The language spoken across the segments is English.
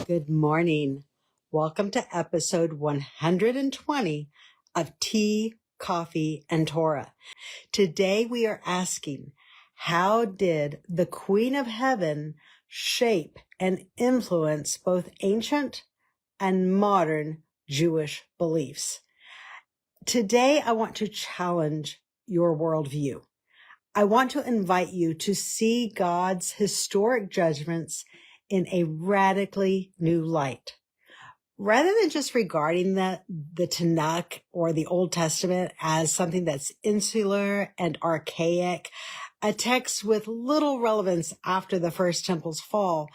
Good morning. Welcome to episode 120 of Tea, Coffee, and Torah. Today we are asking, how did the Queen of Heaven shape and influence both ancient and modern Jewish beliefs? Today I want to challenge your worldview. I want to invite you to see God's historic judgments in a radically new light. Rather than just regarding the Tanakh or the Old Testament as something that's insular and archaic, a text with little relevance after the first temple's fall,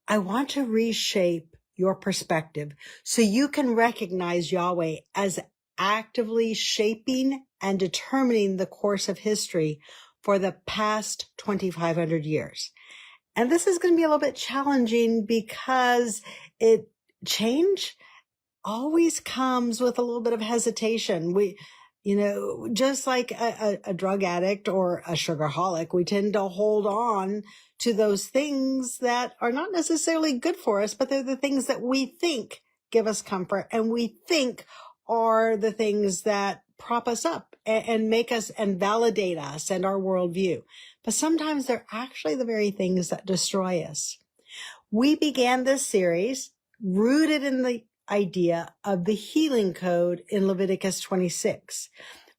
I want to reshape your perspective so you can recognize Yahweh as actively shaping and determining the course of history for the past 2,500 years. And this is going to be a little bit challenging because change always comes with a little bit of hesitation. Just like a drug addict or a sugarholic, we tend to hold on to those things that are not necessarily good for us, but they're the things that we think give us comfort and we think are the things that prop us up and make us and validate us and our worldview. But sometimes they're actually the very things that destroy us. We began this series rooted in the idea of the healing code in Leviticus 26,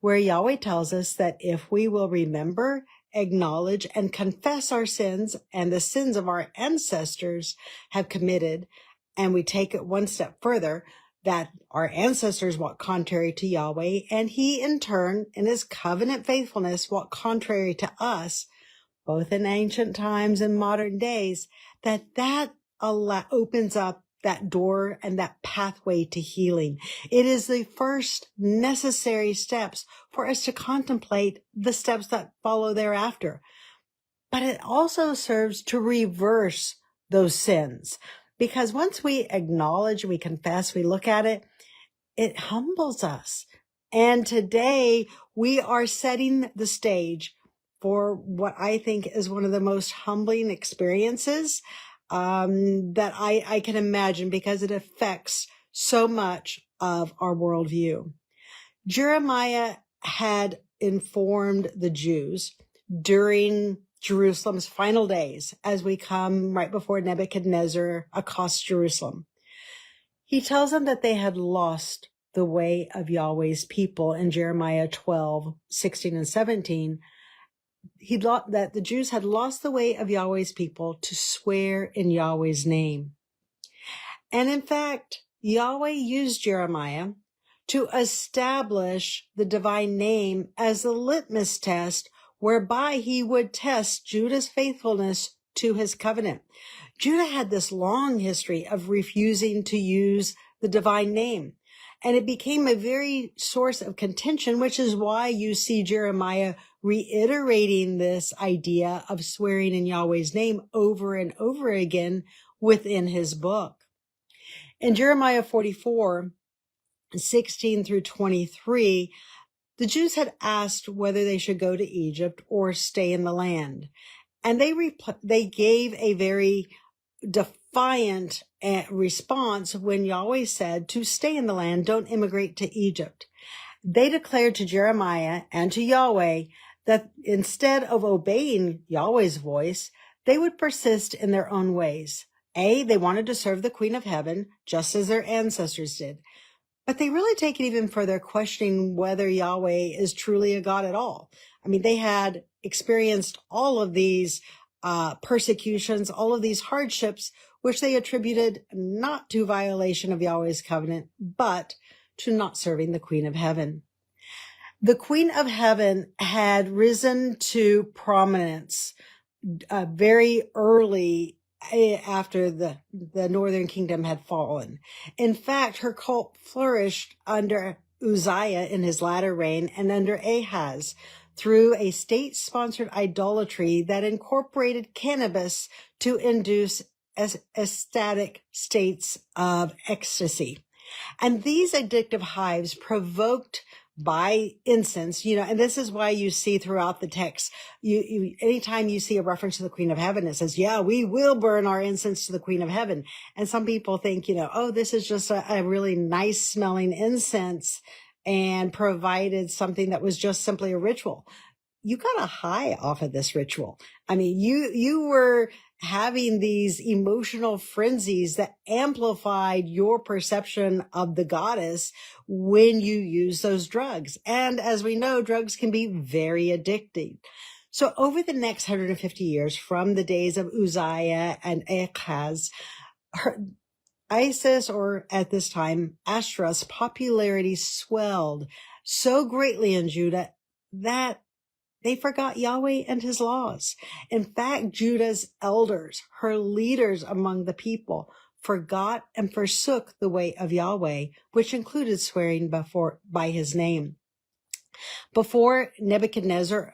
where Yahweh tells us that if we will remember, acknowledge, and confess our sins and the sins of our ancestors have committed, and we take it one step further, that our ancestors walked contrary to Yahweh, and he in turn, in his covenant faithfulness, walked contrary to us, both in ancient times and modern days, that opens up that door and that pathway to healing. It is the first necessary steps for us to contemplate the steps that follow thereafter. But it also serves to reverse those sins. Because once we acknowledge, we confess, we look at it, it humbles us. And today we are setting the stage for what I think is one of the most humbling experiences that I can imagine, because it affects so much of our worldview. Jeremiah had informed the Jews during Jerusalem's final days as we come right before Nebuchadnezzar accosts Jerusalem. He tells them that they had lost the way of Yahweh's people in Jeremiah 12, 16, and 17. That the Jews had lost the way of Yahweh's people to swear in Yahweh's name. And in fact, Yahweh used Jeremiah to establish the divine name as a litmus test whereby he would test Judah's faithfulness to his covenant. Judah had this long history of refusing to use the divine name, and it became a very source of contention, which is why you see Jeremiah reiterating this idea of swearing in Yahweh's name over and over again within his book. In Jeremiah 44, 16 through 23, the Jews had asked whether they should go to Egypt or stay in the land. And they gave a very defiant response when Yahweh said to stay in the land, don't immigrate to Egypt. They declared to Jeremiah and to Yahweh that instead of obeying Yahweh's voice, they would persist in their own ways. They wanted to serve the Queen of Heaven, just as their ancestors did. But they really take it even further, questioning whether Yahweh is truly a God at all. I mean, they had experienced all of these persecutions, all of these hardships, which they attributed not to violation of Yahweh's covenant, but to not serving the Queen of Heaven. The Queen of Heaven had risen to prominence very early after the northern kingdom had fallen. In fact, her cult flourished under Uzziah in his latter reign and under Ahaz through a state-sponsored idolatry that incorporated cannabis to induce ecstatic states of ecstasy. And these addictive hives provoked by incense, and this is why you see throughout the text, anytime you see a reference to the Queen of Heaven, it says, yeah, we will burn our incense to the Queen of Heaven. And some people think, oh, this is just a really nice smelling incense and provided something that was just simply a ritual. You got a high off of this ritual. I mean, you were having these emotional frenzies that amplified your perception of the goddess when you use those drugs. And as we know, drugs can be very addicting. So over the next 150 years, from the days of Uzziah and Ahaz, Isis, or at this time, Ashtoreth's popularity swelled so greatly in Judah that they forgot Yahweh and his laws. In fact, Judah's elders, her leaders among the people, forgot and forsook the way of Yahweh, which included swearing by his name. Before Nebuchadnezzar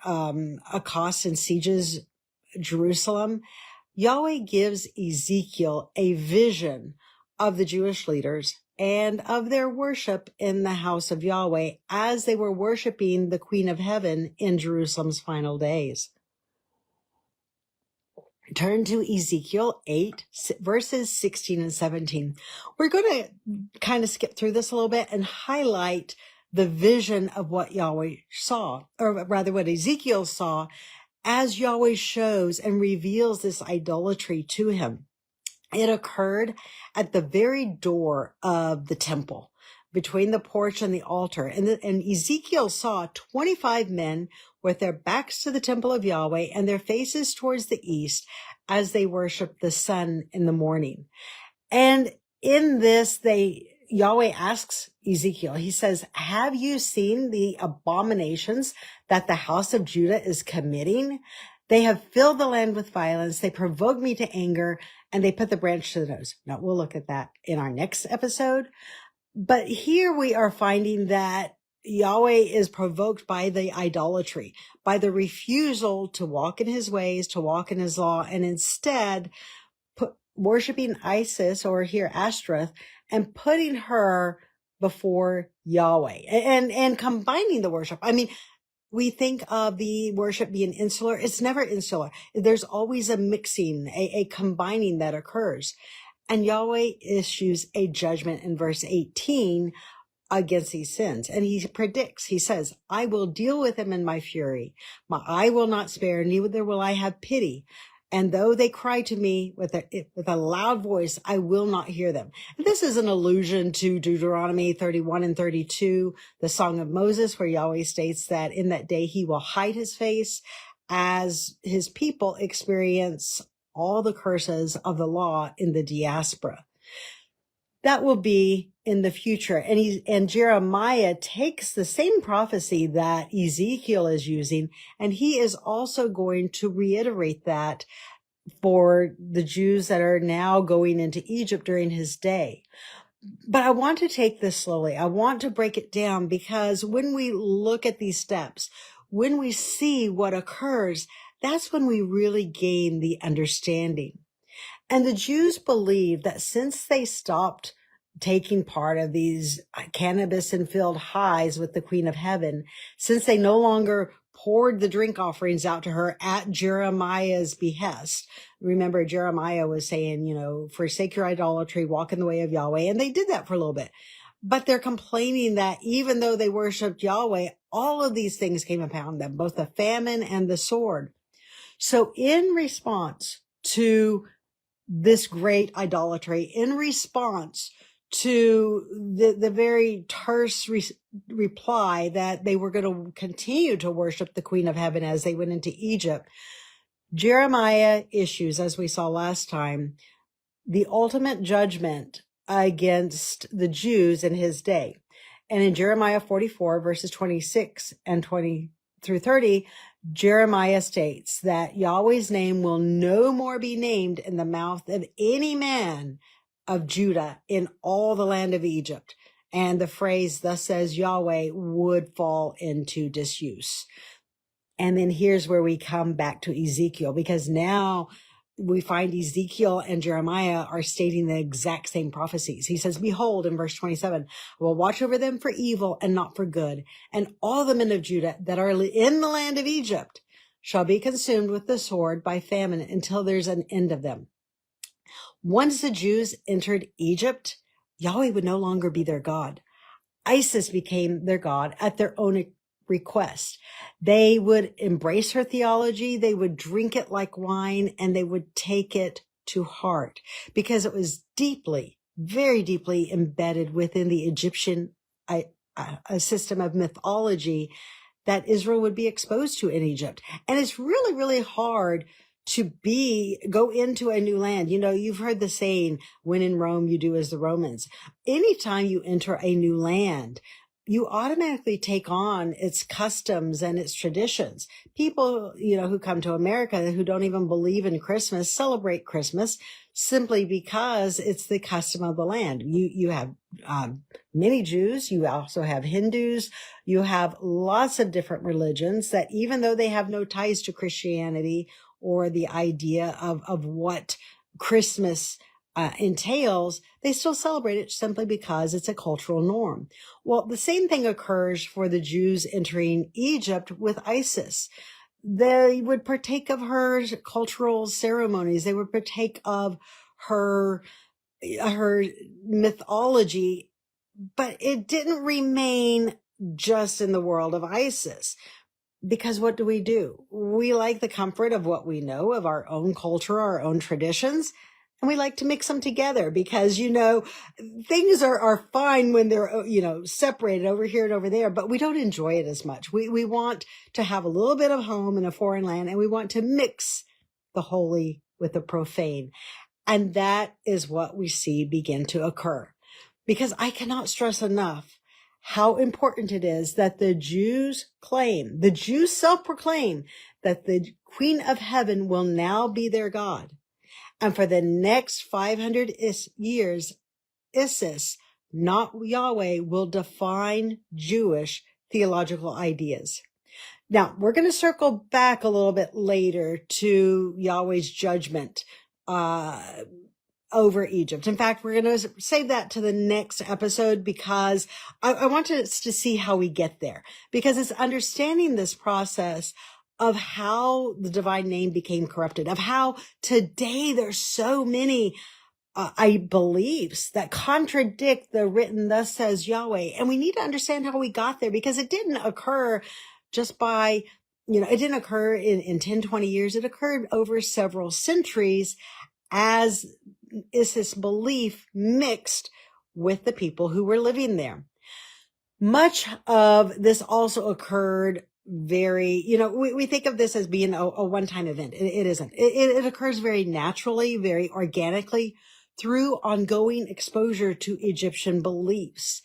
accosts and sieges Jerusalem, Yahweh gives Ezekiel a vision of the Jewish leaders and of their worship in the house of Yahweh as they were worshiping the Queen of Heaven in Jerusalem's final days. Turn to Ezekiel 8, verses 16 and 17. We're going to kind of skip through this a little bit and highlight the vision of what Yahweh saw, or rather what Ezekiel saw, as Yahweh shows and reveals this idolatry to him. It occurred at the very door of the temple, between the porch and the altar. And Ezekiel saw 25 men with their backs to the temple of Yahweh and their faces towards the east as they worshiped the sun in the morning. And in this, Yahweh asks Ezekiel, he says, have you seen the abominations that the house of Judah is committing? They have filled the land with violence. They provoke me to anger, and they put the branch to the nose. Now, we'll look at that in our next episode. But here we are finding that Yahweh is provoked by the idolatry, by the refusal to walk in his ways, to walk in his law, and instead worshiping Isis, or here Ashtoreth, and putting her before Yahweh and combining the worship. I mean, we think of the worship being insular. It's never insular. There's always a mixing, a combining that occurs. And Yahweh issues a judgment in verse 18 against these sins. And he predicts, he says, I will deal with them in my fury. My eye will not spare, neither will I have pity. And though they cry to me with a loud voice, I will not hear them. And this is an allusion to Deuteronomy 31 and 32, the Song of Moses, where Yahweh states that in that day he will hide his face as his people experience all the curses of the law in the diaspora. That will be in the future. And Jeremiah takes the same prophecy that Ezekiel is using, and he is also going to reiterate that for the Jews that are now going into Egypt during his day. But I want to take this slowly. I want to break it down, because when we look at these steps, when we see what occurs, that's when we really gain the understanding. And the Jews believed that since they stopped taking part of these cannabis-fueled highs with the Queen of Heaven, since they no longer poured the drink offerings out to her at Jeremiah's behest. Remember, Jeremiah was saying, forsake your idolatry, walk in the way of Yahweh. And they did that for a little bit. But they're complaining that even though they worshiped Yahweh, all of these things came upon them, both the famine and the sword. So in response to this great idolatry, in response to the very terse reply that they were going to continue to worship the Queen of Heaven as they went into Egypt, Jeremiah issues, as we saw last time, the ultimate judgment against the Jews in his day. And in Jeremiah 44, verses 26 and 20 through 30, Jeremiah states that Yahweh's name will no more be named in the mouth of any man of Judah in all the land of Egypt. And the phrase, thus says Yahweh, would fall into disuse. And then here's where we come back to Ezekiel, because now we find Ezekiel and Jeremiah are stating the exact same prophecies. He says, behold, in verse 27, I will watch over them for evil and not for good. And all the men of Judah that are in the land of Egypt shall be consumed with the sword by famine until there's an end of them. Once the Jews entered Egypt, Yahweh would no longer be their God. Isis became their God at their own request. They would embrace her theology, they would drink it like wine, and they would take it to heart because it was deeply, very deeply embedded within the Egyptian a system of mythology that Israel would be exposed to in Egypt. And it's really, really hard to go into a new land. You know, you've heard the saying, when in Rome, you do as the Romans. Anytime you enter a new land, you automatically take on its customs and its traditions. People, who come to America who don't even believe in Christmas celebrate Christmas simply because it's the custom of the land. You have many Jews. You also have Hindus. You have lots of different religions that, even though they have no ties to Christianity or the idea of what Christmas entails, they still celebrate it simply because it's a cultural norm. Well, the same thing occurs for the Jews entering Egypt with Isis. They would partake of her cultural ceremonies. They would partake of her mythology, but it didn't remain just in the world of Isis. Because what do? We like the comfort of what we know of our own culture, our own traditions, and we like to mix them together because, things are fine when they're, separated over here and over there, but we don't enjoy it as much. We want to have a little bit of home in a foreign land, and we want to mix the holy with the profane. And that is what we see begin to occur. Because I cannot stress enough how important it is that the Jews self-proclaim that the Queen of Heaven will now be their God. And for the next 500 years, Isis, not Yahweh, will define Jewish theological ideas. Now, we're going to circle back a little bit later to Yahweh's judgment over Egypt. In fact, we're going to save that to the next episode because I want us to see how we get there, because it's understanding this process of how the divine name became corrupted, of how today there's so many beliefs that contradict the written thus says Yahweh. And we need to understand how we got there, because it didn't occur just by, it didn't occur in 10, 20 years. It occurred over several centuries as Isis belief mixed with the people who were living there. Much of this also occurred we think of this as being a one-time event. It isn't. It occurs very naturally, very organically through ongoing exposure to Egyptian beliefs.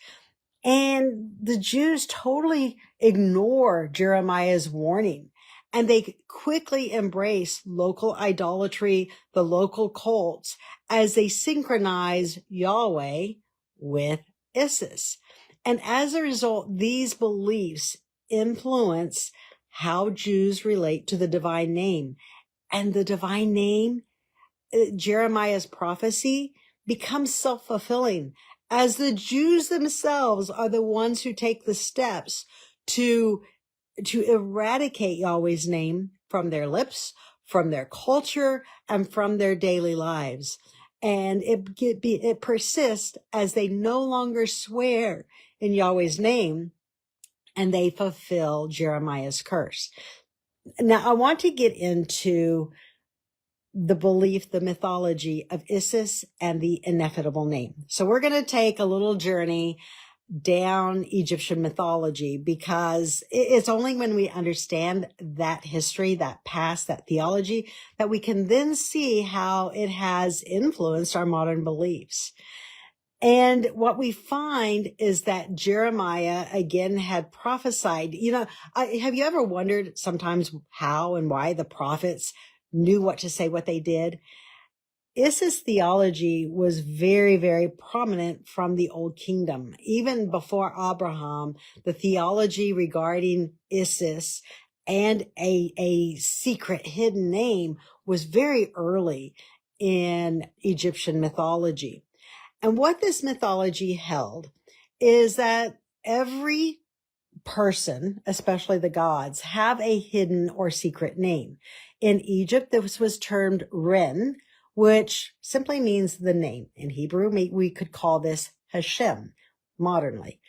And the Jews totally ignore Jeremiah's warning, and they quickly embrace local idolatry, the local cults, as they synchronize Yahweh with Isis. And as a result, these beliefs influence how Jews relate to the divine name. And the divine name, Jeremiah's prophecy, becomes self-fulfilling, as the Jews themselves are the ones who take the steps to eradicate Yahweh's name from their lips, from their culture, and from their daily lives. And it persists as they no longer swear in Yahweh's name, and they fulfill Jeremiah's curse. Now, I want to get into the belief, the mythology of Isis and the ineffable name. So we're going to take a little journey down Egyptian mythology, because it's only when we understand that history, that past, that theology, that we can then see how it has influenced our modern beliefs. And what we find is that Jeremiah, again, had prophesied. Have you ever wondered sometimes how and why the prophets knew what to say, what they did? Isis theology was very, very prominent from the Old Kingdom. Even before Abraham, the theology regarding Isis and a secret hidden name was very early in Egyptian mythology. And what this mythology held is that every person, especially the gods, have a hidden or secret name. In Egypt, this was termed Ren, which simply means the name. In Hebrew, we could call this Hashem modernly.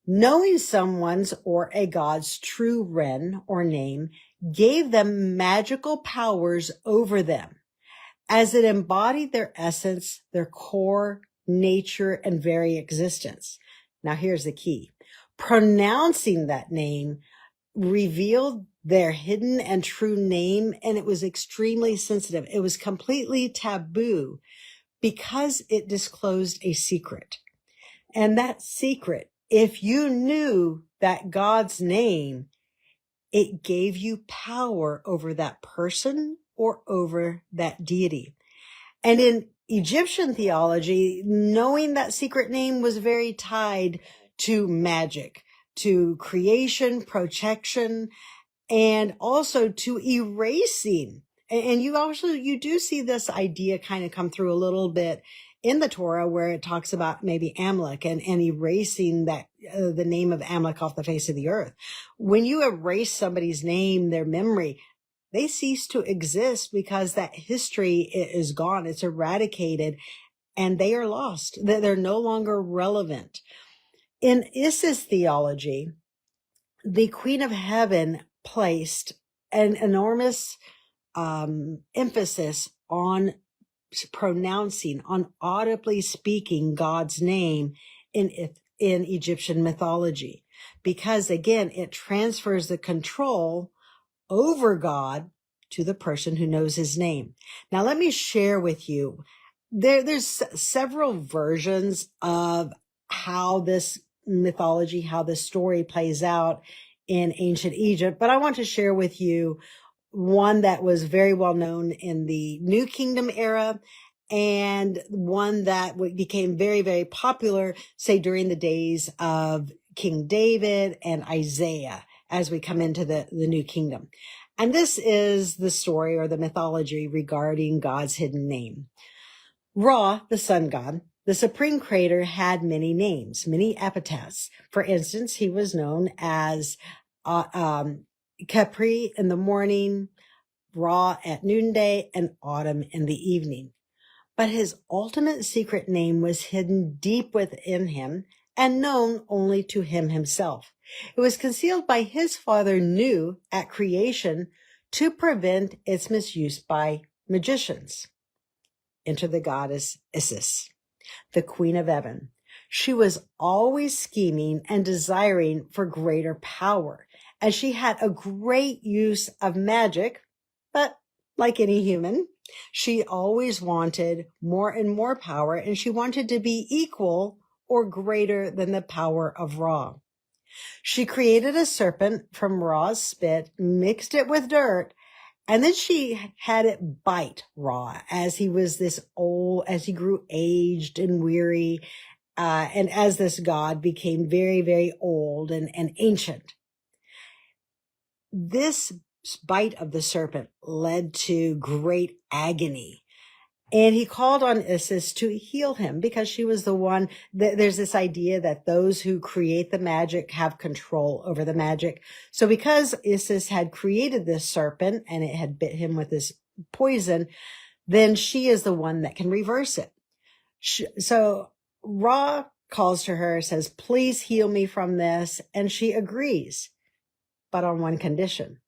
Knowing someone's or a god's true Ren or name gave them magical powers over them, as it embodied their essence, their core, nature, and very existence. Now here's the key. Pronouncing that name revealed their hidden and true name, and it was extremely sensitive. It was completely taboo because it disclosed a secret. And that secret, if you knew that God's name, it gave you power over that person or over that deity. And in Egyptian theology, knowing that secret name was very tied to magic, to creation, protection, and also to erasing. And you do see this idea kind of come through a little bit in the Torah, where it talks about maybe Amalek and erasing that the name of Amalek off the face of the earth. When you erase somebody's name, their memory, they cease to exist because that history is gone. It's eradicated and they are lost. They're no longer relevant. In Isis theology, the Queen of Heaven placed an enormous emphasis on pronouncing, on audibly speaking God's name in Egyptian mythology, because again, it transfers the control over God to the person who knows his name. Now, let me share with you, there's several versions of how this mythology, how this story plays out in ancient Egypt, but I want to share with you one that was very well known in the New Kingdom era, and one that became very, very popular, say, during the days of King David and Isaiah, as we come into the New Kingdom. And this is the story or the mythology regarding God's hidden name. Ra, the sun god, the supreme creator, had many names, many epithets. For instance, he was known as Capri in the morning, Ra at noonday, and Autumn in the evening. But his ultimate secret name was hidden deep within him and known only to him himself. It was concealed by his father Nu at creation to prevent its misuse by magicians. Enter the goddess Isis, the queen of heaven. She was always scheming and desiring for greater power, as she had a great use of magic, but like any human, she always wanted more and more power, and she wanted to be equal or greater than the power of Ra. She created a serpent from Ra's spit, mixed it with dirt, and then she had it bite Ra as he was this old, as he grew aged and weary, and as this god became very, very old and ancient. This bite of the serpent led to great agony. And he called on Isis to heal him because she was the one. There's this idea that those who create the magic have control over the magic. So because Isis had created this serpent and it had bit him with this poison, then she is the one that can reverse it. So Ra calls to her, says, please heal me from this. And she agrees, but on one condition.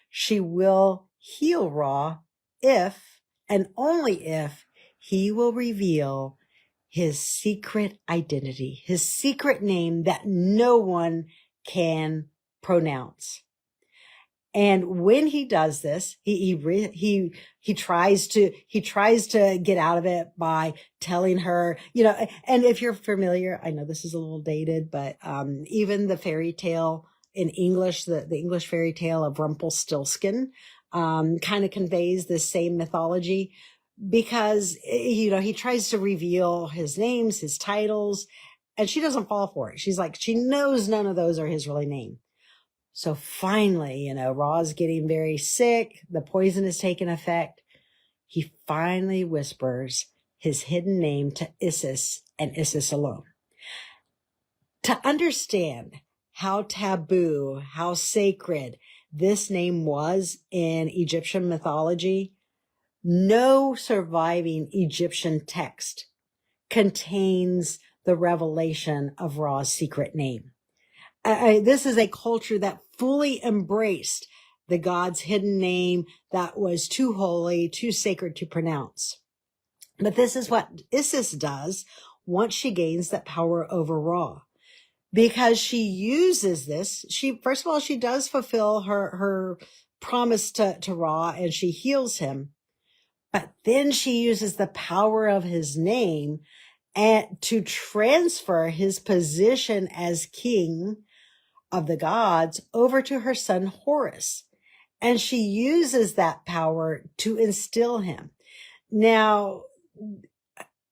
She will heal Ra if, and only if, he will reveal his secret identity, his secret name that no one can pronounce. And when he does this, he tries to get out of it by telling her, and if you're familiar, I know this is a little dated, but even the fairy tale in English, the English fairy tale of Rumpelstiltskin, kind of conveys this same mythology, because, he tries to reveal his names, his titles, and she doesn't fall for it. She's like, she knows none of those are his really name. So finally, Ra's getting very sick. The poison has taken effect. He finally whispers his hidden name to Isis and Isis alone. To understand how taboo, how sacred this name was in Egyptian mythology, no surviving Egyptian text contains the revelation of Ra's secret name. This is a culture that fully embraced the god's hidden name that was too holy, too sacred to pronounce. But this is what Isis does once she gains that power over Ra. Because she uses this, first of all, she does fulfill her promise to Ra, and she heals him. But then she uses the power of his name and to transfer his position as king of the gods over to her son Horus. And she uses that power to instill him. Now,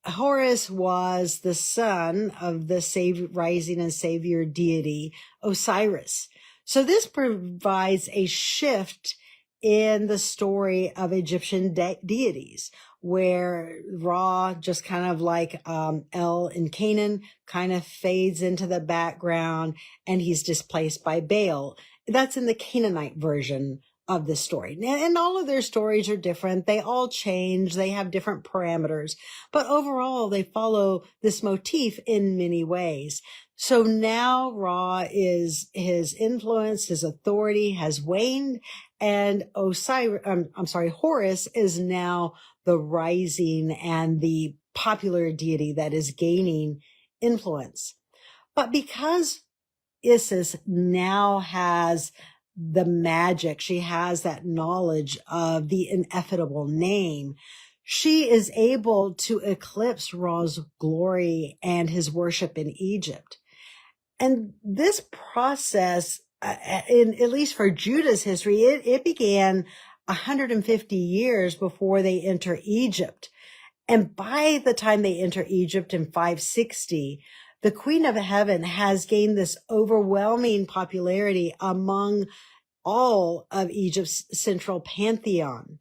Horus was the son of the rising and savior deity Osiris. So this provides a shift in the story of Egyptian deities, where Ra, just kind of like El in Canaan, kind of fades into the background, and he's displaced by Baal. That's in the Canaanite version of the story. And all of their stories are different. They all change. They have different parameters. But overall, they follow this motif in many ways. So now his influence, his authority has waned, and Horus is now the rising and the popular deity that is gaining influence. But because Isis now has the magic, she has that knowledge of the ineffable name, she is able to eclipse Ra's glory and his worship in Egypt. And this process, at least for Judah's history, it began 150 years before they enter Egypt. And by the time they enter Egypt in 560, the Queen of Heaven has gained this overwhelming popularity among all of Egypt's central pantheon.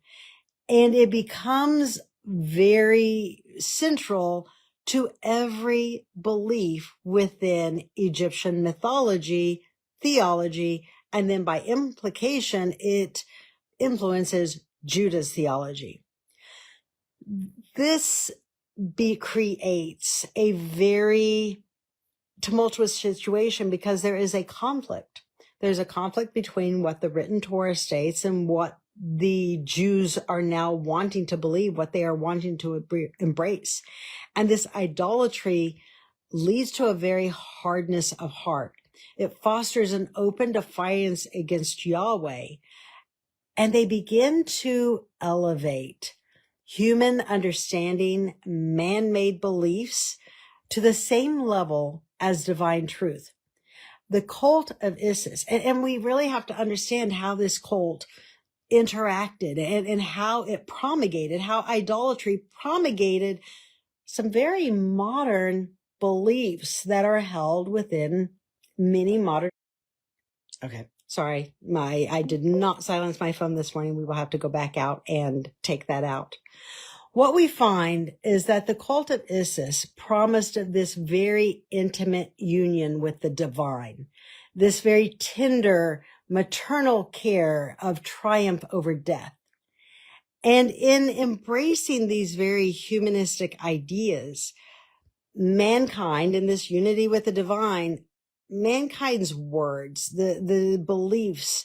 And it becomes very central to every belief within Egyptian mythology, theology, and then by implication, it influences Judah's theology. This creates a very tumultuous situation because there is a conflict. There's a conflict between what the written Torah states and what the Jews are now wanting to believe, what they are wanting to embrace. And this idolatry leads to a very hardness of heart. It fosters an open defiance against Yahweh, and they begin to elevate human understanding, man-made beliefs to the same level as divine truth. The cult of Isis, and we really have to understand how this cult interacted and how it promulgated, how idolatry promulgated some very modern beliefs that are held within many modern. Okay, sorry, I did not silence my phone this morning. We will have to go back out and take that out. What we find is that the cult of Isis promised this very intimate union with the divine, this very tender maternal care of triumph over death. And in embracing these very humanistic ideas, mankind, in this unity with the divine, mankind's words, the beliefs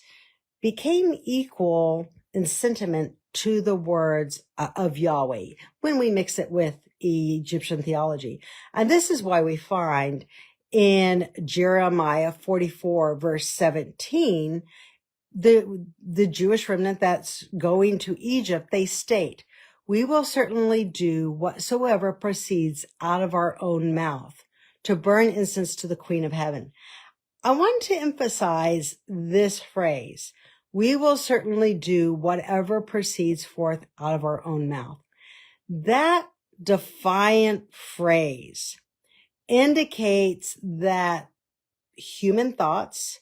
became equal in sentiment to the words of Yahweh when we mix it with Egyptian theology. And this is why we find in Jeremiah 44 verse 17, the Jewish remnant that's going to Egypt, they state, "We will certainly do whatsoever proceeds out of our own mouth to burn incense to the Queen of Heaven." I want to emphasize this phrase, "We will certainly do whatever proceeds forth out of our own mouth." That defiant phrase indicates that human thoughts,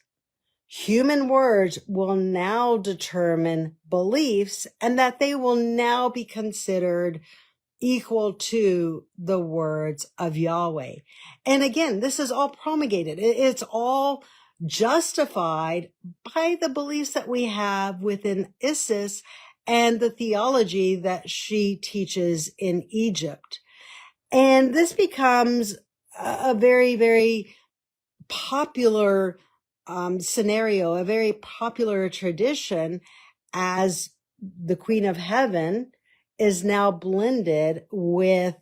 Human words will now determine beliefs, and that they will now be considered equal to the words of Yahweh. And again, this is all promulgated. It's all justified by the beliefs that we have within Isis and the theology that she teaches in Egypt. And this becomes a very, very popular scenario, a very popular tradition, as the Queen of Heaven is now blended with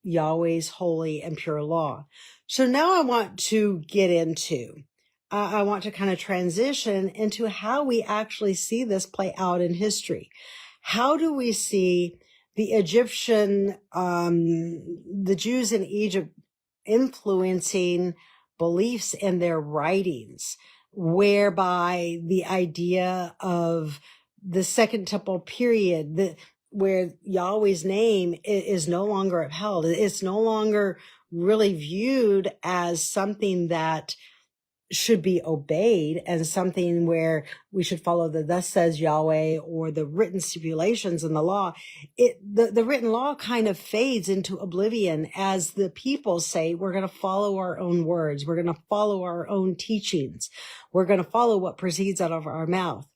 Yahweh's holy and pure law. So now I want to get into, I want to kind of transition into how we actually see this play out in history. How do we see the Egyptian, the Jews in Egypt influencing beliefs in their writings, whereby the idea of the Second Temple period, where Yahweh's name is no longer upheld. It's no longer really viewed as something that should be obeyed and something where we should follow the thus says Yahweh or the written stipulations in the law. The written law kind of fades into oblivion as the people say, we're going to follow our own words. We're going to follow our own teachings. We're going to follow what proceeds out of our mouth.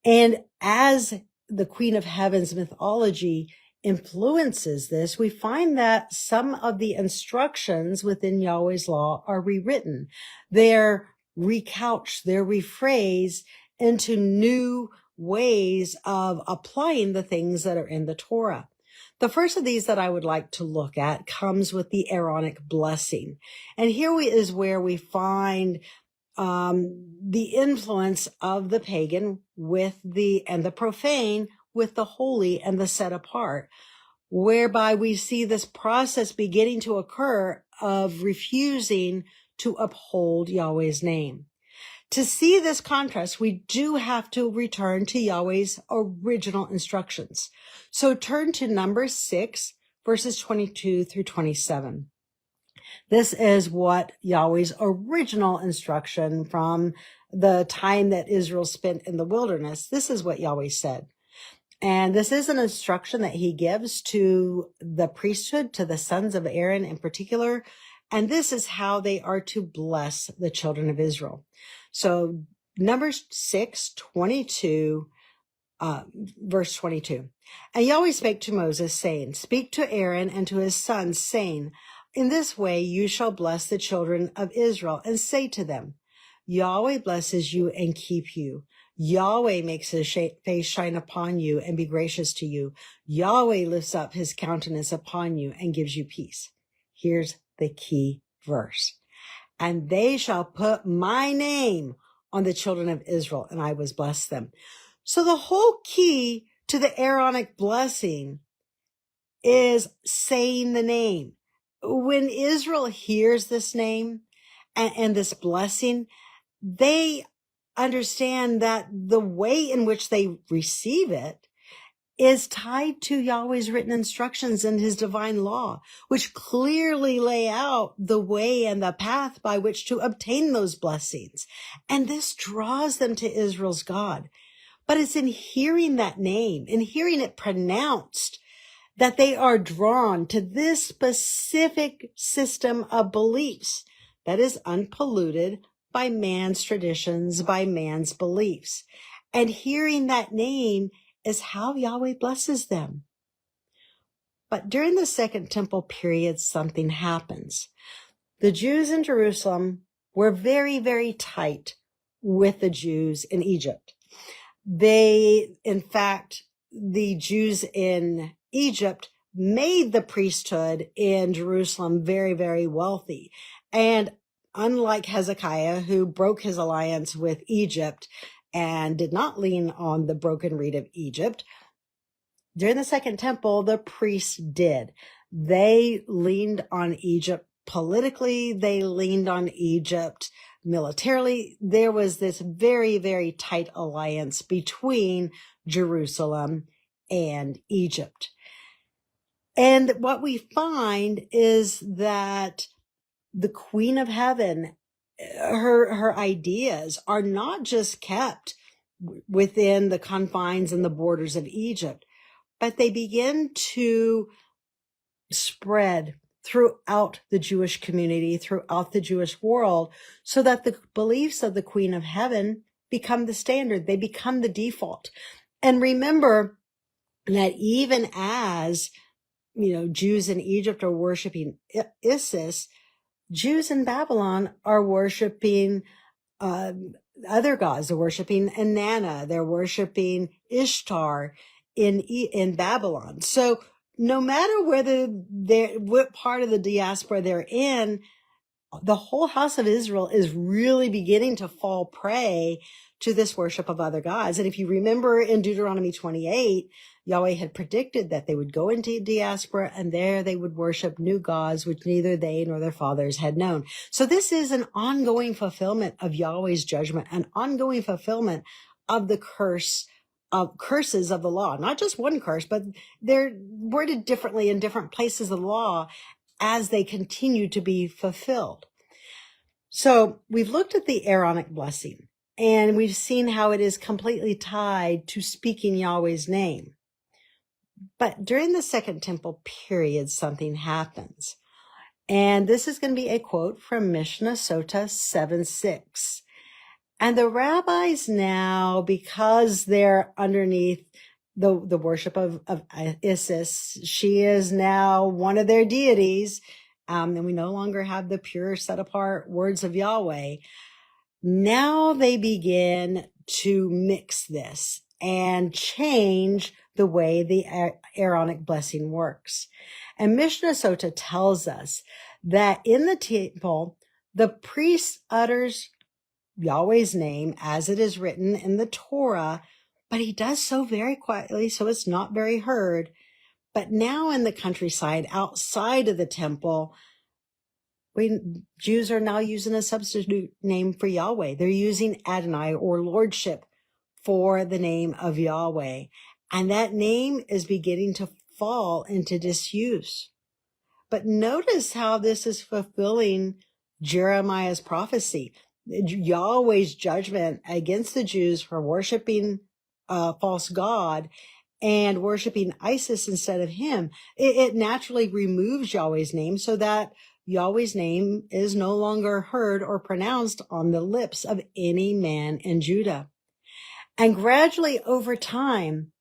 And as the Queen of Heaven's mythology influences this, we find that some of the instructions within Yahweh's law are rewritten. They're recouched, they're rephrased into new ways of applying the things that are in the Torah. The first of these that I would like to look at comes with the Aaronic blessing. And here is where we find the influence of the pagan and the profane with the holy and the set apart, whereby we see this process beginning to occur of refusing to uphold Yahweh's name. To see this contrast, we do have to return to Yahweh's original instructions. So turn to Numbers 6, verses 22 through 27. This is what Yahweh's original instruction from the time that Israel spent in the wilderness. This is what Yahweh said. And this is an instruction that he gives to the priesthood, to the sons of Aaron in particular. And this is how they are to bless the children of Israel. So Numbers 6:22, verse 22. And Yahweh spake to Moses, saying, Speak to Aaron and to his sons, saying, In this way you shall bless the children of Israel, and say to them, Yahweh blesses you and keep you. Yahweh makes his face shine upon you and be gracious to you. Yahweh lifts up his countenance upon you and gives you peace. Here's the key verse. And they shall put my name on the children of Israel, and I will bless them. So the whole key to the Aaronic blessing is saying the name. When Israel hears this name and this blessing, they understand that the way in which they receive it is tied to Yahweh's written instructions and his divine law, which clearly lay out the way and the path by which to obtain those blessings. And this draws them to Israel's God. But it's in hearing that name, in hearing it pronounced, that they are drawn to this specific system of beliefs that is unpolluted by man's traditions, by man's beliefs. And hearing that name is how Yahweh blesses them. But during the Second Temple period, something happens. The Jews in Jerusalem were very, very tight with the Jews in Egypt. In fact, the Jews in Egypt made the priesthood in Jerusalem very, very wealthy. And unlike Hezekiah, who broke his alliance with Egypt and did not lean on the broken reed of Egypt, during the Second Temple, the priests did. They leaned on Egypt politically. They leaned on Egypt militarily. There was this very, very tight alliance between Jerusalem and Egypt. And what we find is that the Queen of Heaven her ideas are not just kept within the confines and the borders of Egypt, but they begin to spread throughout the Jewish community, throughout the Jewish world, so that the beliefs of the Queen of Heaven become the standard. They become the default. And remember that even as, Jews in Egypt are worshiping Isis, Jews in Babylon are worshiping other gods. They're worshiping Inanna. They're worshiping Ishtar in Babylon. So no matter what part of the diaspora they're in, the whole house of Israel is really beginning to fall prey to this worship of other gods. And if you remember in Deuteronomy 28, Yahweh had predicted that they would go into diaspora and there they would worship new gods, which neither they nor their fathers had known. So this is an ongoing fulfillment of Yahweh's judgment, an ongoing fulfillment of the curses of the law. Not just one curse, but they're worded differently in different places of the law as they continue to be fulfilled. So we've looked at the Aaronic blessing, and we've seen how it is completely tied to speaking Yahweh's name. But during the Second Temple period, something happens. And this is going to be a quote from Mishnah Sota 7:6. And the rabbis now, because they're underneath the worship of Isis, she is now one of their deities, and we no longer have the pure, set-apart words of Yahweh. Now they begin to mix this and change the way the Aaronic blessing works. And Mishnah Sota tells us that in the temple, the priest utters Yahweh's name as it is written in the Torah, but he does so very quietly, so it's not very heard. But now in the countryside, outside of the temple, Jews are now using a substitute name for Yahweh. They're using Adonai, or lordship, for the name of Yahweh. And that name is beginning to fall into disuse. But notice how this is fulfilling Jeremiah's prophecy. Yahweh's judgment against the Jews for worshiping false god and worshiping Isis instead of him. It naturally removes Yahweh's name so that Yahweh's name is no longer heard or pronounced on the lips of any man in Judah. And gradually over time,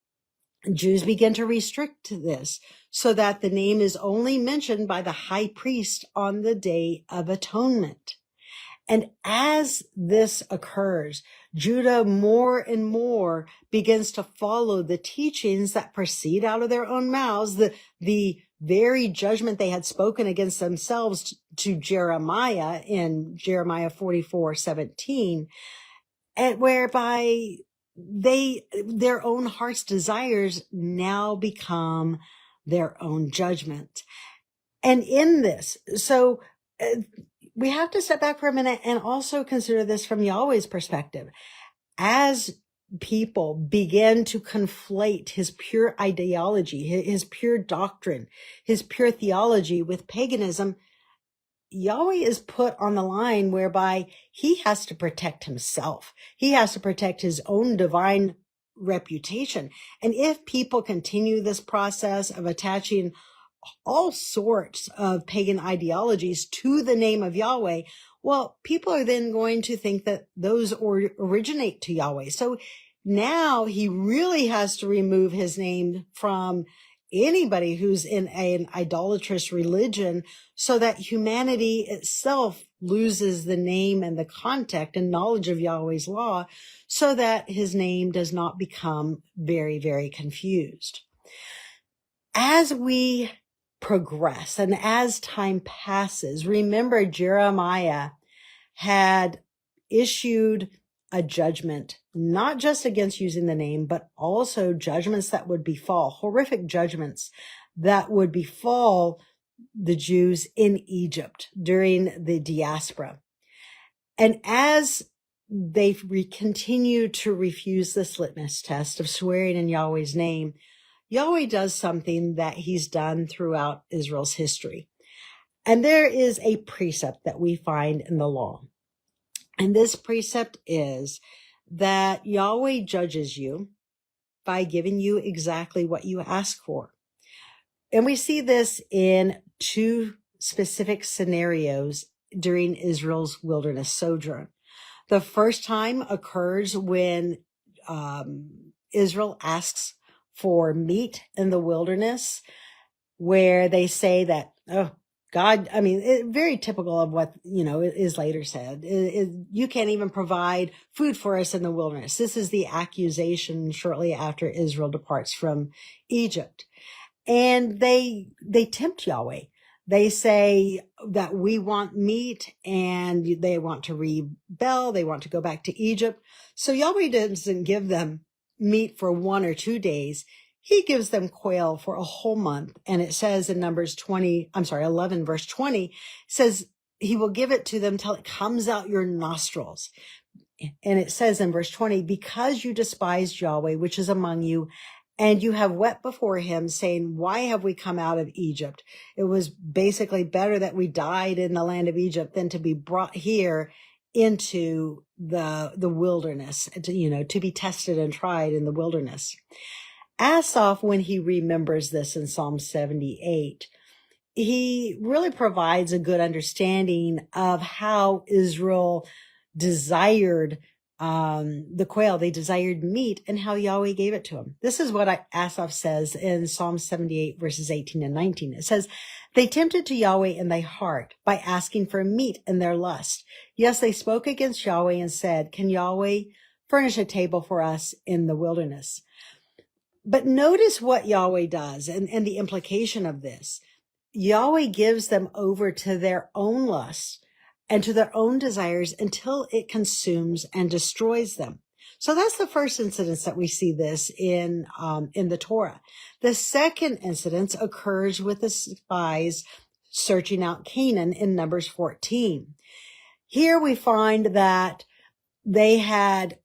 Jews begin to restrict this so that the name is only mentioned by the high priest on the Day of Atonement. And as this occurs, Judah more and more begins to follow the teachings that proceed out of their own mouths, the very judgment they had spoken against themselves to Jeremiah in Jeremiah 44:17, and whereby their own heart's desires now become their own judgment. And in this, so we have to step back for a minute and also consider this from Yahweh's perspective. As people begin to conflate his pure ideology, his pure doctrine, his pure theology with paganism, Yahweh is put on the line whereby he has to protect himself. He has to protect his own divine reputation. And if people continue this process of attaching all sorts of pagan ideologies to the name of Yahweh, well, people are then going to think that those originate to Yahweh. So now he really has to remove his name from anybody who's in an idolatrous religion so that humanity itself loses the name and the context and knowledge of Yahweh's law so that his name does not become very, very confused. As we progress and as time passes, remember Jeremiah had issued a judgment, not just against using the name, but also judgments that would befall, horrific judgments that would befall the Jews in Egypt during the diaspora. And as they continue to refuse this litmus test of swearing in Yahweh's name, Yahweh does something that he's done throughout Israel's history. And there is a precept that we find in the law. And this precept is that Yahweh judges you by giving you exactly what you ask for. And we see this in two specific scenarios during Israel's wilderness sojourn. The first time occurs when Israel asks for meat in the wilderness, where they say that, oh, God, I mean, very typical of what, is later said. You can't even provide food for us in the wilderness. This is the accusation shortly after Israel departs from Egypt. And they tempt Yahweh. They say that we want meat, and they want to rebel. They want to go back to Egypt. So Yahweh doesn't give them meat for 1 or 2 days. He gives them quail for a whole month. And it says in 11, verse 20, says he will give it to them till it comes out your nostrils. And it says in verse 20, because you despised Yahweh, which is among you, and you have wept before him, saying, why have we come out of Egypt? It was basically better that we died in the land of Egypt than to be brought here into the wilderness, to be tested and tried in the wilderness. Asaph, when he remembers this in Psalm 78, he really provides a good understanding of how Israel desired the quail. They desired meat, and how Yahweh gave it to them. This is what Asaph says in Psalm 78, verses 18 and 19. It says, they tempted to Yahweh in thy heart by asking for meat in their lust. Yes, they spoke against Yahweh and said, can Yahweh furnish a table for us in the wilderness? But notice what Yahweh does and the implication of this. Yahweh gives them over to their own lusts and to their own desires until it consumes and destroys them. So that's the first incident that we see this in the Torah. The second incident occurs with the spies searching out Canaan in Numbers 14. Here we find that they had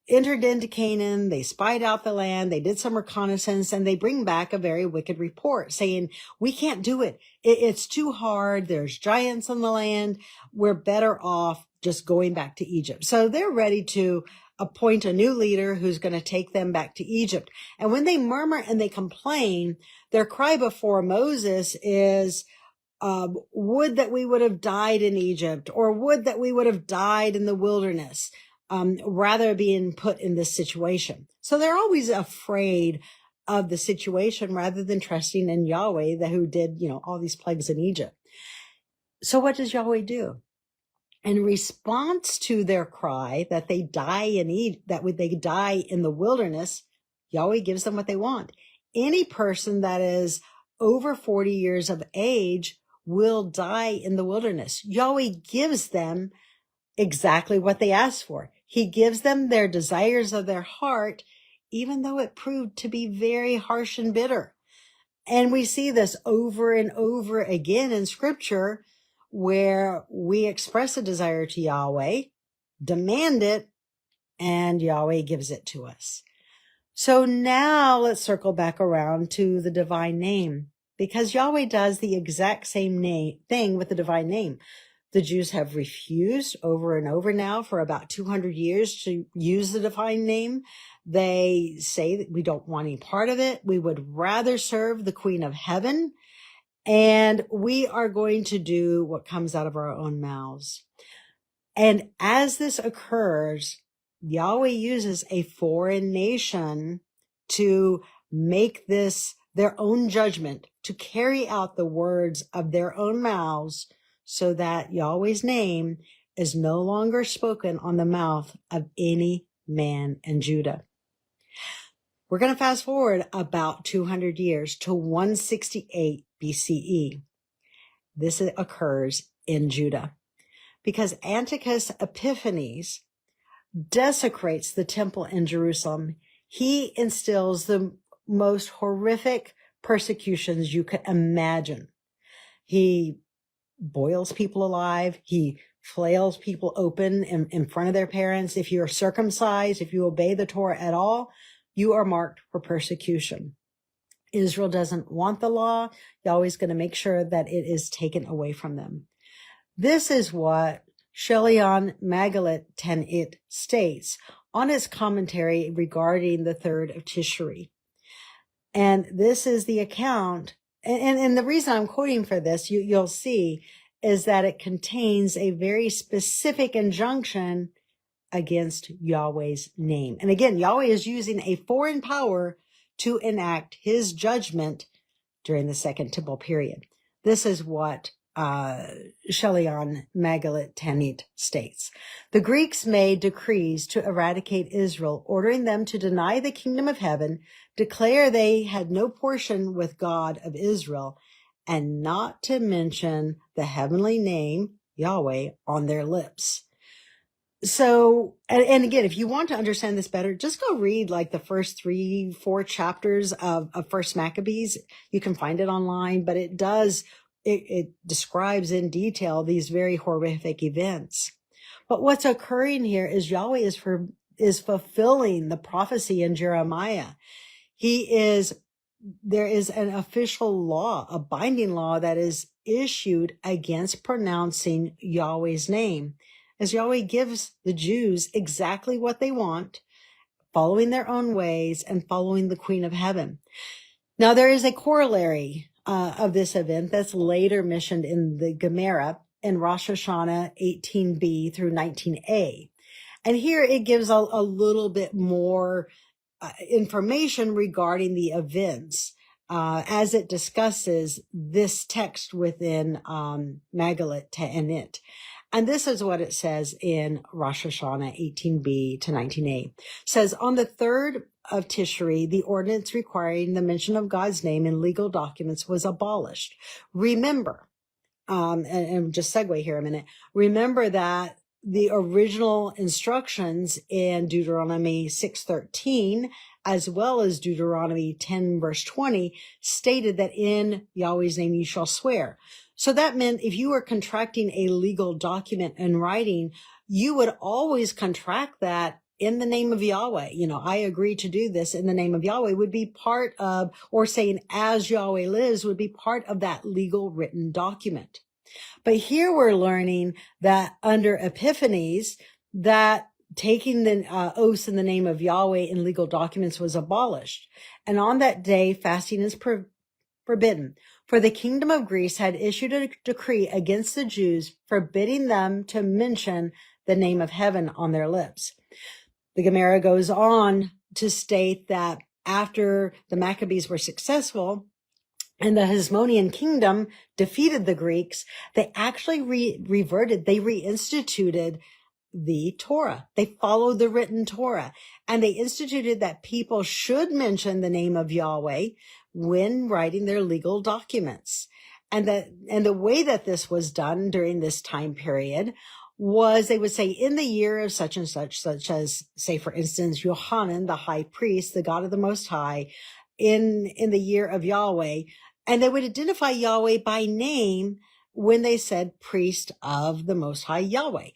entered into Canaan, they spied out the land, they did some reconnaissance, and they bring back a very wicked report saying, we can't do it. It's too hard. There's giants on the land. We're better off just going back to Egypt. So they're ready to appoint a new leader who's going to take them back to Egypt. And when they murmur and they complain, their cry before Moses is, would that we would have died in Egypt, or would that we would have died in the wilderness. Rather being put in this situation. So they're always afraid of the situation rather than trusting in Yahweh, who did, all these plagues in Egypt. So what does Yahweh do? In response to their cry that they die in the wilderness, Yahweh gives them what they want. Any person that is over 40 years of age will die in the wilderness. Yahweh gives them exactly what they asked for. He gives them their desires of their heart, even though it proved to be very harsh and bitter. And we see this over and over again in scripture, where we express a desire to Yahweh, demand it, and Yahweh gives it to us. So now let's circle back around to the divine name, because Yahweh does the exact same thing with the divine name. The Jews have refused over and over now for about 200 years to use the divine name. They say that we don't want any part of it. We would rather serve the Queen of Heaven, and we are going to do what comes out of our own mouths. And as this occurs, Yahweh uses a foreign nation to make this their own judgment, to carry out the words of their own mouths, so that Yahweh's name is no longer spoken on the mouth of any man in Judah. We're going to fast forward about 200 years to 168 BCE. This occurs in Judah because Antiochus Epiphanes desecrates the temple in Jerusalem. He instills the most horrific persecutions you could imagine. He boils people alive. He flails people open in front of their parents. If you're circumcised, if you obey the Torah at all, you are marked for persecution. Israel doesn't want the law. Yahweh's going to make sure that it is taken away from them. This is what Shelion Magalit Tanit states on his commentary regarding the 3rd of Tishri. And this is the account, and the reason I'm quoting for this, you'll see, is that it contains a very specific injunction against Yahweh's name. And again, Yahweh is using a foreign power to enact his judgment during the Second Temple period. This is what Shelion Magalit Tanit states. The Greeks made decrees to eradicate Israel, ordering them to deny the kingdom of heaven, declare they had no portion with God of Israel, and not to mention the heavenly name, Yahweh, on their lips. So, and again, if you want to understand this better, just go read like the first 3-4 chapters of First Maccabees. You can find it online, but it describes in detail these very horrific events. But what's occurring here is Yahweh is fulfilling the prophecy in Jeremiah. There is an official law, a binding law that is issued against pronouncing Yahweh's name, as Yahweh gives the Jews exactly what they want, following their own ways and following the Queen of Heaven. Now, there is a corollary of this event that's later mentioned in the Gemara in Rosh Hashanah 18b through 19a. And here it gives a little bit more information regarding the events as it discusses this text within Magalit Ta'anit. And this is what it says in Rosh Hashanah 18b to 19a. It says, on the 3rd of Tishri, the ordinance requiring the mention of God's name in legal documents was abolished. Remember, and just segue here a minute, remember that the original instructions in Deuteronomy 6:13, as well as Deuteronomy 10 verse 20, stated that in Yahweh's name you shall swear. So that meant if you were contracting a legal document in writing, you would always contract that in the name of Yahweh. I agree to do this in the name of Yahweh would be part of, or saying as Yahweh lives would be part of that legal written document. But here we're learning that under Epiphanes, that taking the oaths in the name of Yahweh in legal documents was abolished. And on that day, fasting is forbidden. For the kingdom of Greece had issued a decree against the Jews, forbidding them to mention the name of heaven on their lips. The Gemara goes on to state that after the Maccabees were successful, and the Hasmonean kingdom defeated the Greeks, they actually they reinstituted the Torah. They followed the written Torah, and they instituted that people should mention the name of Yahweh when writing their legal documents. And the way that this was done during this time period was they would say in the year of such and such as, say, for instance, Yohanan, the high priest, the God of the Most High, in the year of Yahweh, and they would identify Yahweh by name when they said priest of the Most High Yahweh.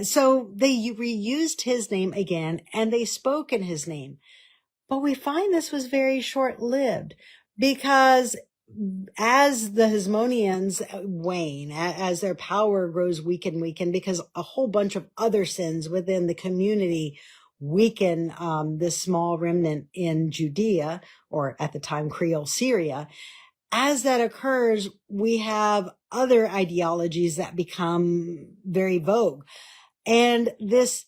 So they reused his name again, and they spoke in his name. But we find this was very short-lived, because as the Hasmoneans wane, as their power grows weak and weakened, because a whole bunch of other sins within the community weaken this small remnant in Judea, or at the time Creole Syria. As that occurs, we have other ideologies that become very vogue. And this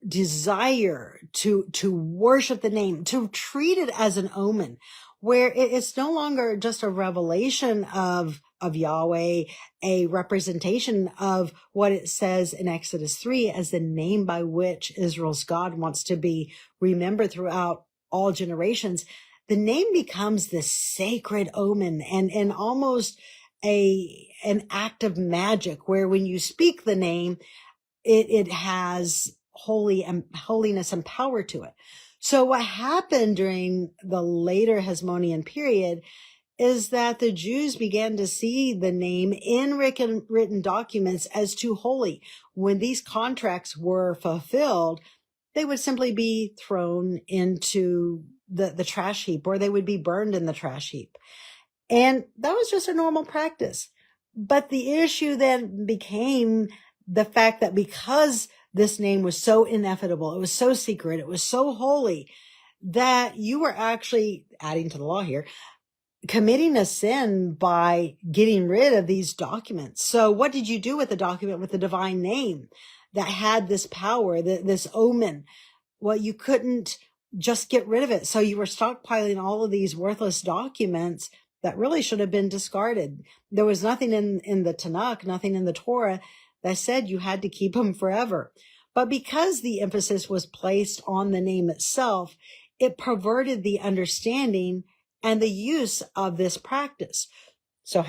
desire to worship the name, to treat it as an omen, where it's no longer just a revelation of Yahweh, a representation of what it says in Exodus 3 as the name by which Israel's God wants to be remembered throughout all generations. The name becomes this sacred omen and almost an act of magic, where when you speak the name, it has holiness and power to it. So what happened during the later Hasmonean period is that the Jews began to see the name in written documents as too holy. When these contracts were fulfilled, they would simply be thrown into the trash heap, or they would be burned in the trash heap. And that was just a normal practice. But the issue then became the fact that because this name was so ineffable, it was so secret, it was so holy, that you were actually, adding to the law here, committing a sin by getting rid of these documents. So what did you do with the document with the divine name that had this power, this omen? Well, you couldn't just get rid of it. So you were stockpiling all of these worthless documents that really should have been discarded. There was nothing in the Tanakh, nothing in the Torah that said you had to keep them forever. But because the emphasis was placed on the name itself, it perverted the understanding and the use of this practice. So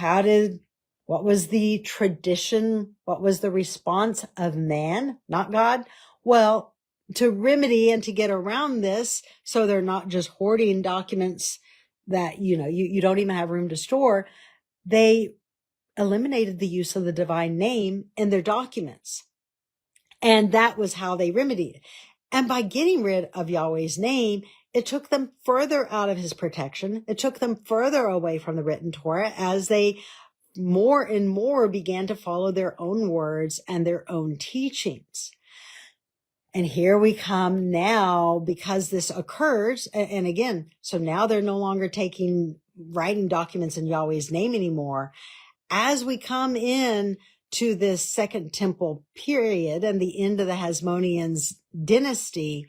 what was the tradition? What was the response of man, not God? Well, to remedy and to get around this, so they're not just hoarding documents that, you don't even have room to store, they eliminated the use of the divine name in their documents. And that was how they remedied it. And by getting rid of Yahweh's name, it took them further out of his protection. It took them further away from the written Torah as they more and more began to follow their own words and their own teachings. And here we come now, because this occurs. And again, so now they're no longer writing documents in Yahweh's name anymore. As we come in to this Second Temple period and the end of the Hasmoneans dynasty,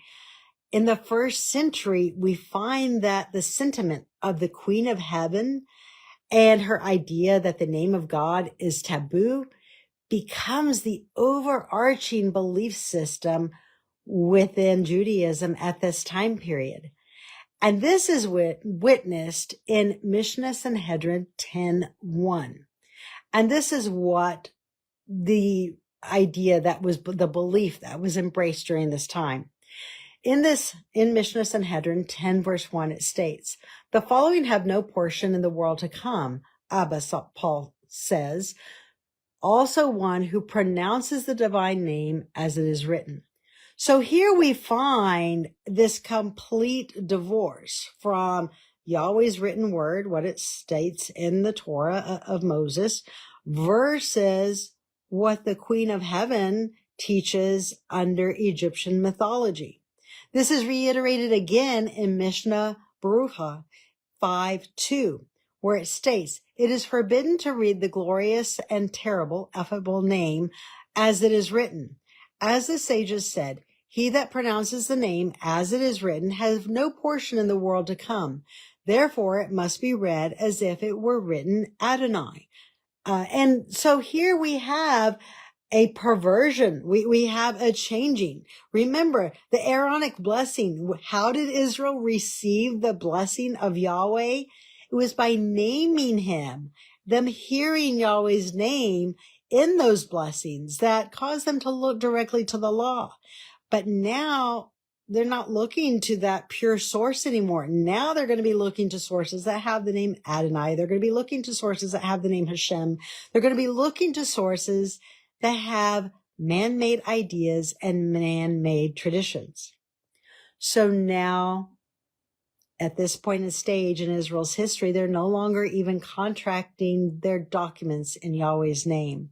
in the first century, we find that the sentiment of the Queen of Heaven and her idea that the name of God is taboo becomes the overarching belief system within Judaism at this time period. And this is witnessed in Mishnah Sanhedrin 10:1. And this is what the idea that was the belief that was embraced during this time. In Mishnah Sanhedrin 10 verse 1, it states, "The following have no portion in the world to come," Abba Paul says, "also one who pronounces the divine name as it is written." So here we find this complete divorce from Yahweh's written word, what it states in the Torah of Moses, versus what the Queen of Heaven teaches under Egyptian mythology. This is reiterated again in Mishnah Baruch 5:2, where it states, "It is forbidden to read the glorious and terrible, ineffable name as it is written. As the sages said, he that pronounces the name as it is written has no portion in the world to come. Therefore, it must be read as if it were written Adonai." And so here we have a perversion. We have a changing. Remember the Aaronic blessing. How did Israel receive the blessing of Yahweh? It was by naming him, them hearing Yahweh's name in those blessings that caused them to look directly to the law. But now they're not looking to that pure source anymore. Now they're going to be looking to sources that have the name Adonai. They're going to be looking to sources that have the name Hashem. They're going to be looking to sources that have man-made ideas and man-made traditions. So now, at this point in stage in Israel's history, they're no longer even contracting their documents in Yahweh's name.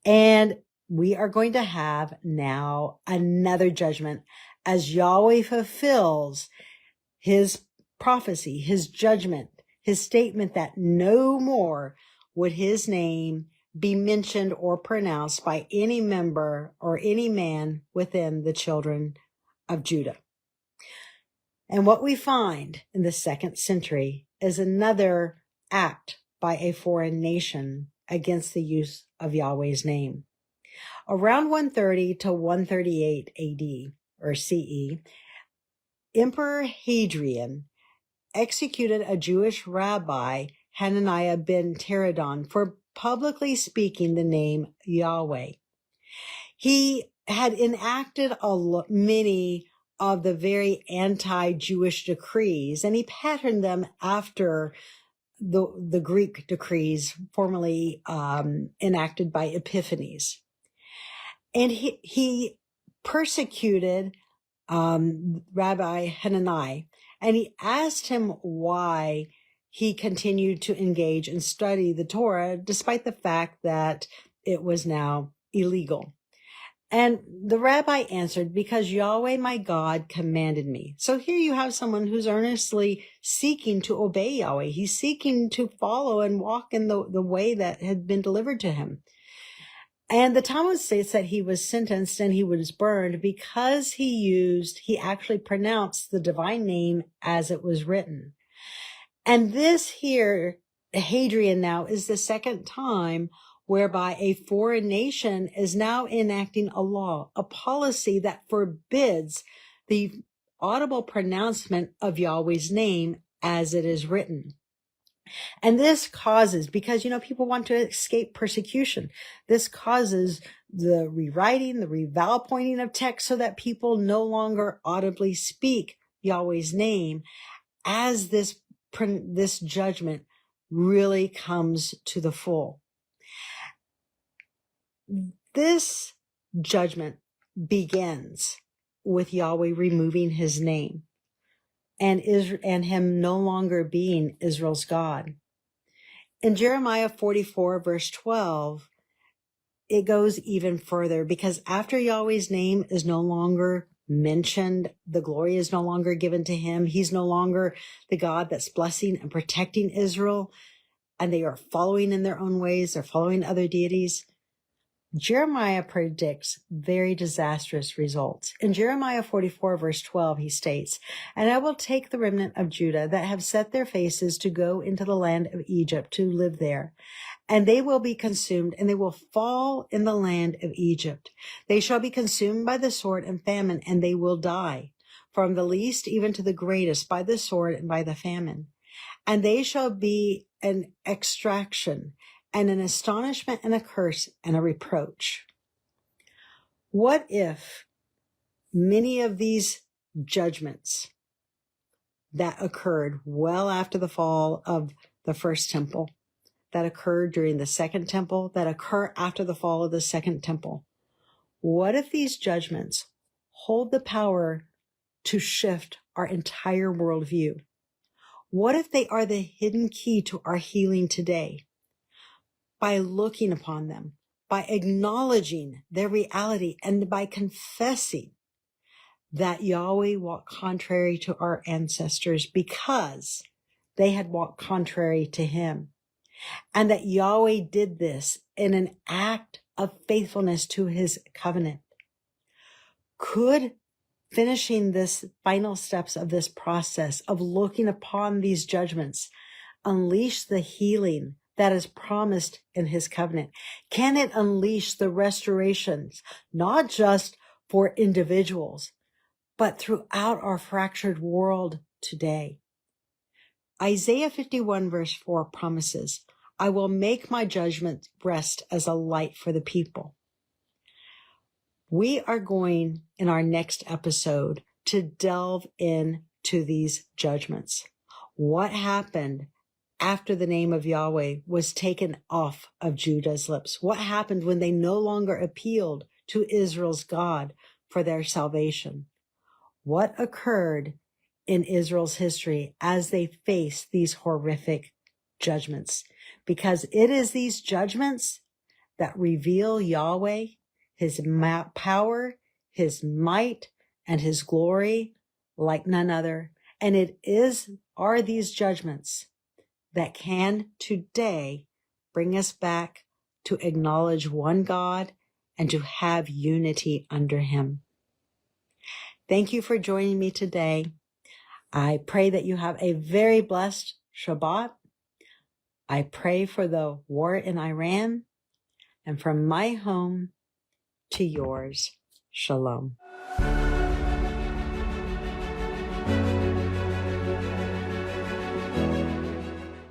And we are going to have now another judgment as Yahweh fulfills his prophecy, his judgment, his statement that no more would his name be mentioned or pronounced by any member or any man within the children of Judah. And what we find in the 2nd century is another act by a foreign nation against the use of Yahweh's name. Around 130 to 138 AD or CE, Emperor Hadrian executed a Jewish rabbi, Hananiah ben Teradon, for publicly speaking the name Yahweh. He had enacted many of the very anti-Jewish decrees, and he patterned them after the Greek decrees formerly enacted by Epiphanes. And he persecuted Rabbi Hananiah, and he asked him why he continued to engage and study the Torah, despite the fact that it was now illegal. And the rabbi answered, because Yahweh my God commanded me. So here you have someone who's earnestly seeking to obey Yahweh. He's seeking to follow and walk in the way that had been delivered to him. And the Talmud states that he was sentenced and he was burned because he actually pronounced the divine name as it was written. And this here, Hadrian now, is the second time whereby a foreign nation is now enacting a law, a policy that forbids the audible pronouncement of Yahweh's name as it is written. And this causes, because, people want to escape persecution. This causes the rewriting, the reval pointing of text so that people no longer audibly speak Yahweh's name as this judgment really comes to the full. This judgment begins with Yahweh removing his name and him no longer being Israel's God. In Jeremiah 44, verse 12, it goes even further, because after Yahweh's name is no longer mentioned, the glory is no longer given to him. He's no longer the God that's blessing and protecting Israel, and they are following in their own ways. They're following other deities. Jeremiah predicts very disastrous results. In Jeremiah 44, verse 12, he states, "And I will take the remnant of Judah that have set their faces to go into the land of Egypt to live there. And they will be consumed, and they will fall in the land of Egypt. They shall be consumed by the sword and famine, and they will die, from the least even to the greatest, by the sword and by the famine. And they shall be an extraction, and an astonishment, and a curse, and a reproach." What if many of these judgments that occurred well after the fall of the first temple, that occurred during the second temple, that occur after the fall of the second temple, what if these judgments hold the power to shift our entire worldview? What if they are the hidden key to our healing today? By looking upon them, by acknowledging their reality, and by confessing that Yahweh walked contrary to our ancestors because they had walked contrary to him, and that Yahweh did this in an act of faithfulness to his covenant. Could finishing this final steps of this process of looking upon these judgments unleash the healing that is promised in his covenant? Can it unleash the restorations, not just for individuals, but throughout our fractured world today? Isaiah 51 verse 4 promises, "I will make my judgment rest as a light for the people." We are going in our next episode to delve into these judgments. What happened after the name of Yahweh was taken off of Judah's lips? What happened when they no longer appealed to Israel's God for their salvation? What occurred in Israel's history as they faced these horrific judgments? Because it is these judgments that reveal Yahweh, his power, his might, and his glory like none other. And are these judgments that can today bring us back to acknowledge one God and to have unity under him. Thank you for joining me today. I pray that you have a very blessed Shabbat. I pray for the war in Iran, and from my home to yours, shalom.